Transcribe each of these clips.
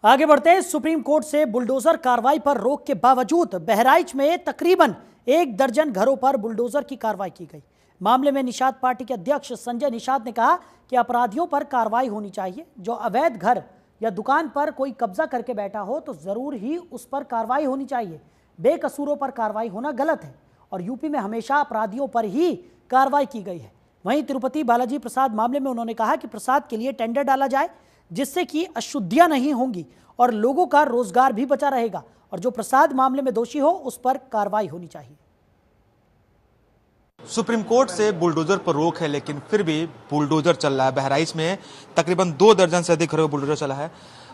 आगे बढ़ते हैं। सुप्रीम कोर्ट से बुलडोजर कार्रवाई पर रोक के बावजूद बहराइच में तकरीबन 1 दर्जन घरों पर बुलडोजर की कार्रवाई की गई। मामले में निषाद पार्टी के अध्यक्ष संजय निषाद ने कहा कि अपराधियों पर कार्रवाई होनी चाहिए। जो अवैध घर या दुकान पर कोई कब्जा करके बैठा हो तो जरूर ही उस पर कार्रवाई होनी चाहिए। बेकसूरों पर कार्रवाई होना गलत है और यूपी में हमेशा अपराधियों पर ही कार्रवाई की गई है। वहीं तिरुपति बालाजी प्रसाद मामले में उन्होंने कहा कि प्रसाद के लिए टेंडर डाला जाए जिससे कि अशुद्धियां नहीं होंगी और लोगों का रोजगार भी बचा रहेगा और जो प्रसाद मामले में दोषी हो उस पर कार्रवाई होनी चाहिए। सुप्रीम कोर्ट से बुलडोजर पर रोक है, लेकिन फिर भी बुलडोजर चल रहा है। बहराइच में तकरीबन 2 दर्जन से अधिक घरों पर बुलडोजर चला है।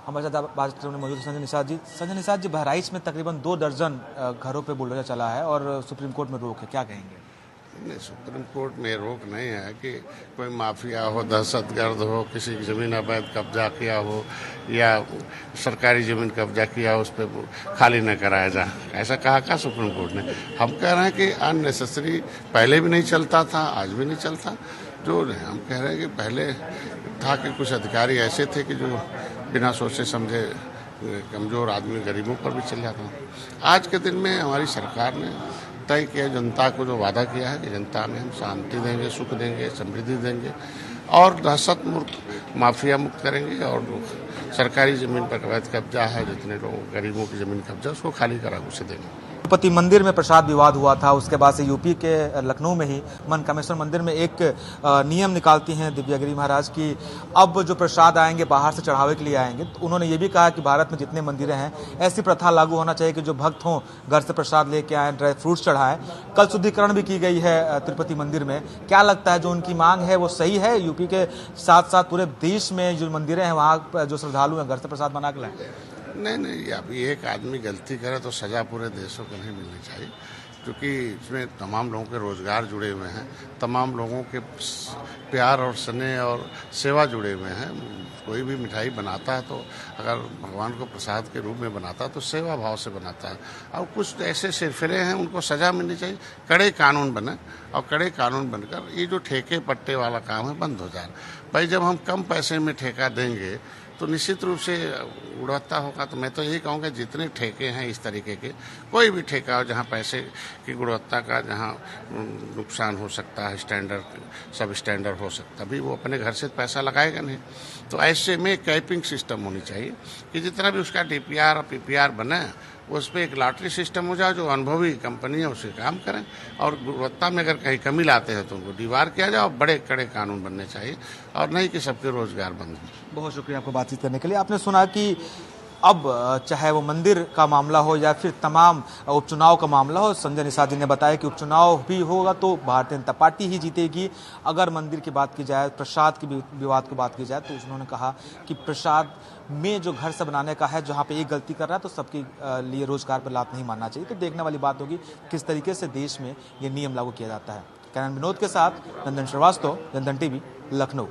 हमारे साथ बात में मौजूद संजय निषाद जी। संजय निषाद जी, बहराइच में तकरीबन 2 दर्जन घरों पे बुलडोजर चला है और सुप्रीम कोर्ट में रोक है, क्या कहेंगे? नहीं, सुप्रीम कोर्ट में रोक नहीं है कि कोई माफिया हो, दहशतगर्द हो, किसी की ज़मीन अवैध कब्जा किया हो या सरकारी ज़मीन कब्जा किया हो उस पर खाली न कराया जाए, ऐसा कहा सुप्रीम कोर्ट ने। हम कह रहे हैं कि अननेसेसरी पहले भी नहीं चलता था, आज भी नहीं चलता। जो हम कह रहे हैं कि पहले था कि कुछ अधिकारी ऐसे थे कि जो बिना सोचे समझे कमज़ोर आदमी गरीबों पर भी चल जाता। आज के दिन में हमारी सरकार ने तय किया, जनता को जो वादा किया है कि जनता में हम शांति देंगे, सुख देंगे, समृद्धि देंगे और दहशत मुक्त, माफिया मुक्त करेंगे और सरकारी ज़मीन पर अवैध कब्जा है, जितने लोग गरीबों की ज़मीन कब्जा उसको खाली करा उसे देंगे। तिरुपति मंदिर में प्रसाद विवाद हुआ था, उसके बाद से यूपी के लखनऊ में ही मनकामेश्वर मंदिर में एक नियम निकालती हैं दिव्यागिरी महाराज की अब जो प्रसाद आएंगे बाहर से चढ़ावे के लिए आएंगे। तो उन्होंने ये भी कहा कि भारत में जितने मंदिरें हैं ऐसी प्रथा लागू होना चाहिए कि जो भक्त हों घर से प्रसाद लेके आए, ड्राई फ्रूट्स चढ़ाएं। कल शुद्धिकरण भी की गई है तिरुपति मंदिर में। क्या लगता है जो उनकी मांग है वो सही है? यूपी के साथ साथ पूरे देश में जो मंदिरें हैं वहाँ जो श्रद्धालु हैं घर से प्रसाद बना के लाएं? नहीं, अभी एक आदमी गलती करे तो सजा पूरे देशों को नहीं मिलनी चाहिए, क्योंकि इसमें तमाम लोगों के रोजगार जुड़े हुए हैं, तमाम लोगों के प्यार और स्नेह और सेवा जुड़े हुए हैं। कोई भी मिठाई बनाता है तो अगर भगवान को प्रसाद के रूप में बनाता है तो सेवा भाव से बनाता है। और कुछ ऐसे सिरफिरे हैं उनको सजा मिलनी चाहिए, कड़े कानून बने और कड़े कानून बनकर ये जो ठेके पट्टे वाला काम है बंद हो जाए। भाई जब हम कम पैसे में ठेका देंगे तो निश्चित रूप से गुणवत्ता होगा। तो मैं तो यही कहूँगा जितने ठेके हैं इस तरीके के, कोई भी ठेका हो जहाँ पैसे की गुणवत्ता का जहाँ नुकसान हो सकता है, स्टैंडर्ड सब स्टैंडर्ड हो सकता भी, वो अपने घर से पैसा लगाएगा नहीं। तो ऐसे में कैपिंग सिस्टम होनी चाहिए कि जितना भी उसका DPR और PPR बने उस पर एक लॉटरी सिस्टम हो जाए, जो अनुभवी कंपनी है उसे काम करें और गुणवत्ता में अगर कहीं कमी लाते हैं तो उनको दीवार किया जाए और बड़े कड़े कानून बनने चाहिए और नहीं कि सबके रोजगार बंद हो। बहुत शुक्रिया आपको बातचीत करने के लिए। आपने सुना कि अब चाहे वो मंदिर का मामला हो या फिर तमाम उपचुनाव का मामला हो, संजय निषाद जी ने बताया कि उपचुनाव भी होगा तो भारतीय जनता पार्टी ही जीतेगी। अगर मंदिर की बात की जाए, प्रसाद की विवाद की बात की जाए, तो उन्होंने कहा कि प्रसाद में जो घर से बनाने का है, जहाँ पे एक गलती कर रहा है तो सबके लिए रोजगार पर लात नहीं मानना चाहिए। तो देखने वाली बात होगी किस तरीके से देश में ये नियम लागू किया जाता है। कैमरामैन विनोद के साथ नंदन श्रीवास्तव, जनधन TV, लखनऊ।